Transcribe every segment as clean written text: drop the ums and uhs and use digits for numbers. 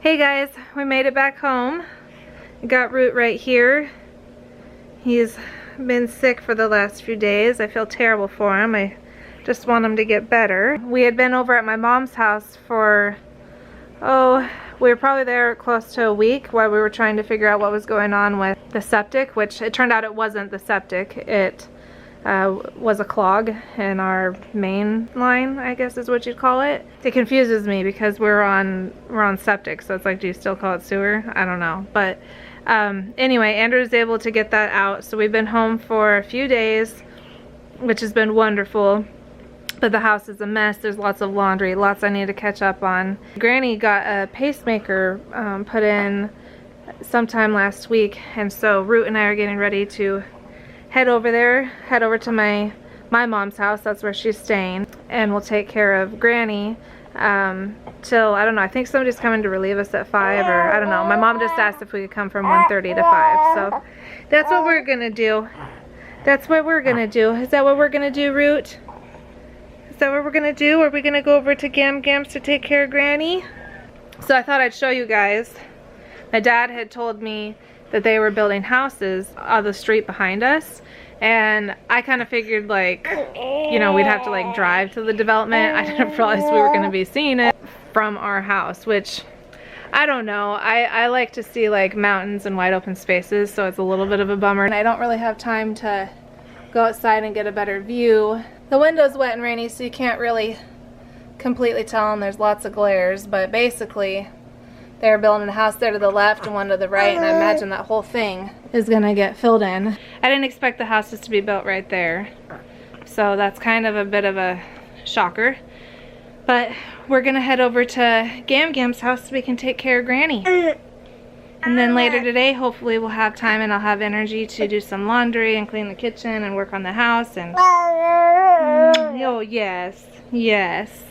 Hey guys, we made it back home. Got Root right here. He's been sick for the last few days. I feel terrible for him. I just want him to get better. We had been over at my mom's house for, we were probably there close to a week while we were trying to figure out what was going on with the septic, which it turned out it wasn't the septic. It was a clog in our main line, I guess is what you'd call it. It confuses me because we're on septic, so it's like, do you still call it sewer? I don't know. But anyway, Andrew was able to get that out, so we've been home for a few days, which has been wonderful. But the house is a mess. There's lots of laundry, lots I need to catch up on. Granny got a pacemaker put in sometime last week, and so Root and I are getting ready to head over there, head over to my mom's house. That's where she's staying, and we'll take care of Granny till, I don't know, I think somebody's coming to relieve us at 5, or I don't know. My mom just asked if we could come from 1:30 to 5, so that's what we're gonna do. That's what we're gonna do. Is that what we're gonna do, Root? Is that what we're gonna do? Are we gonna go over to Gam's to take care of Granny? So I thought I'd show you guys. My dad had told me that they were building houses on the street behind us, and I kind of figured, like, you know, we'd have to like drive to the development. I didn't realize we were going to be seeing it from our house, which I don't know. I like to see like mountains and wide open spaces, so it's a little bit of a bummer, and I don't really have time to go outside and get a better view. The window's wet and rainy, so you can't really completely tell, and there's lots of glares, but basically they're building a house there to the left and one to the right, and I imagine that whole thing is gonna get filled in. I didn't expect the houses to be built right there, so that's kind of a bit of a shocker. But we're gonna head over to Gam's house so we can take care of Granny. And then later today, hopefully we'll have time and I'll have energy to do some laundry and clean the kitchen and work on the house. And oh yes, yes.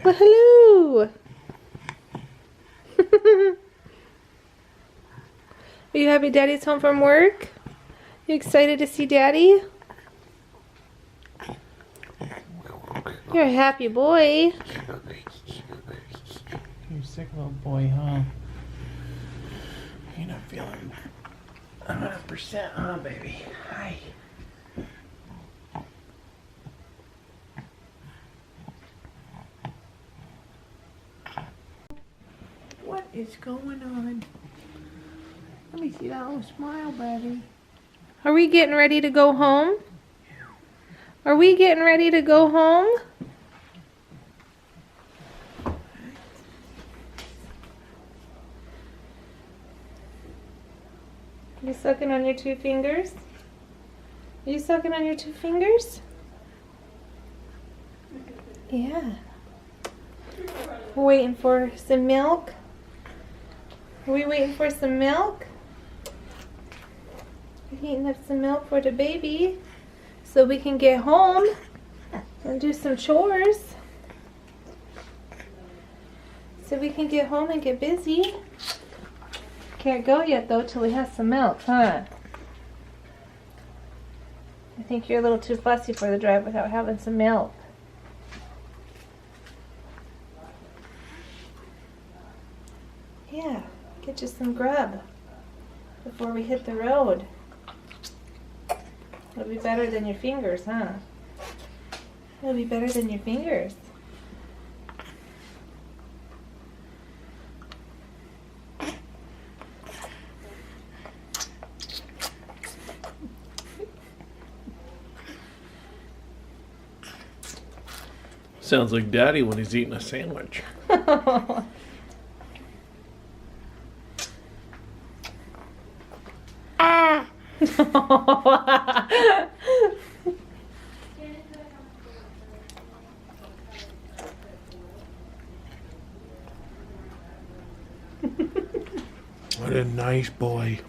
Well, hello. Are you happy Daddy's home from work? You excited to see Daddy? You're a happy boy. You're a sick little boy, huh? You're not feeling 100%, huh, baby? Hi. What is going on? Let me see that little smile, baby. Are we getting ready to go home? Are we getting ready to go home? You sucking on your 2 fingers? Are you sucking on your 2 fingers? Yeah. We're waiting for some milk. Are we waiting for some milk? We're heating up some milk for the baby so we can get home and do some chores. So we can get home and get busy. Can't go yet though till we have some milk, huh? I think you're a little too fussy for the drive without having some milk. Yeah, get you some grub before we hit the road. It'll be better than your fingers, huh? It'll be better than your fingers. Sounds like Daddy when he's eating a sandwich. Ah! What a nice boy.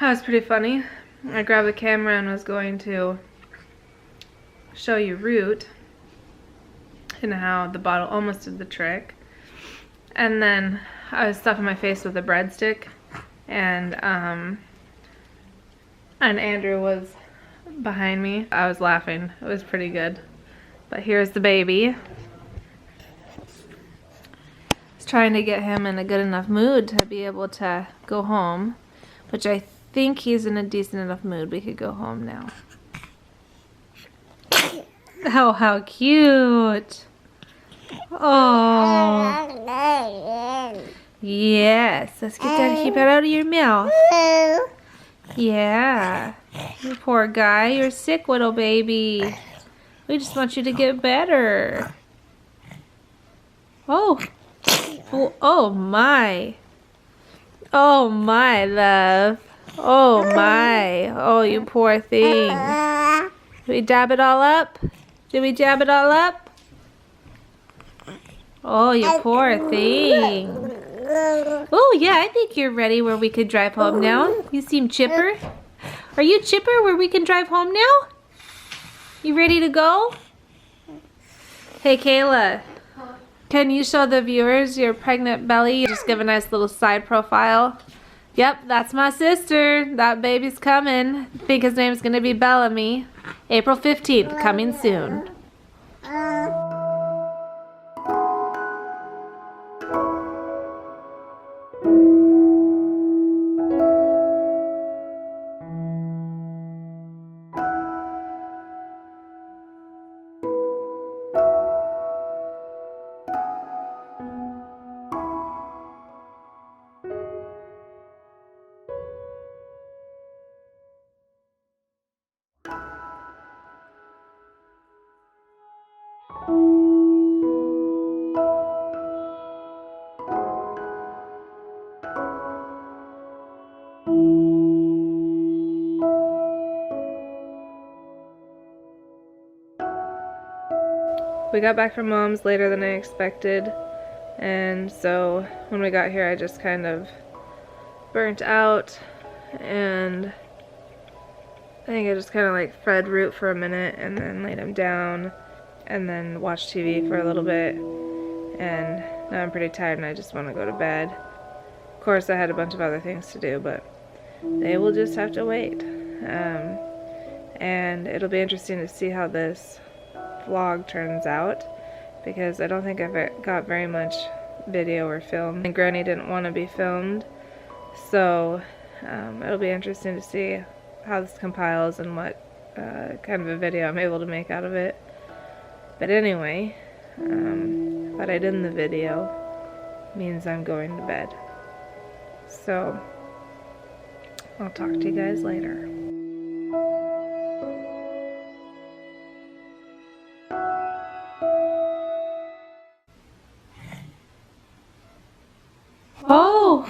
That was pretty funny. I grabbed the camera and was going to show you Root and how the bottle almost did the trick. And then I was stuffing my face with a breadstick, and Andrew was behind me. I was laughing. It was pretty good. But here's the baby. I was trying to get him in a good enough mood to be able to go home, which I think he's in a decent enough mood. We could go home now. Oh, how cute. Oh. Yes. Let's get that. Keep it out of your mouth. Yeah. You poor guy. You're sick, little baby. We just want you to get better. Oh. Oh, my. Oh, my, love. Oh, my. Oh, you poor thing. Did we dab it all up? Did we dab it all up? Oh, you poor thing. Oh, yeah, I think you're ready where we could drive home now. You seem chipper. Are you chipper where we can drive home now? You ready to go? Hey, Kayla. Can you show the viewers your pregnant belly? Just give a nice little side profile. Yep, that's my sister. That baby's coming. I think his name's gonna be Bellamy. April 15th, coming soon. We got back from Mom's later than I expected, and so when we got here I just kind of burnt out, and I think I just kind of like fed Root for a minute and then laid him down and then watched TV for a little bit, and now I'm pretty tired and I just want to go to bed. Of course I had a bunch of other things to do, but they will just have to wait. And it'll be interesting to see how this vlog turns out, because I don't think I've got very much video or film, and Grani didn't want to be filmed, so it'll be interesting to see how this compiles and what kind of a video I'm able to make out of it. But anyway, what I did in the video means I'm going to bed, so I'll talk to you guys later. Oh!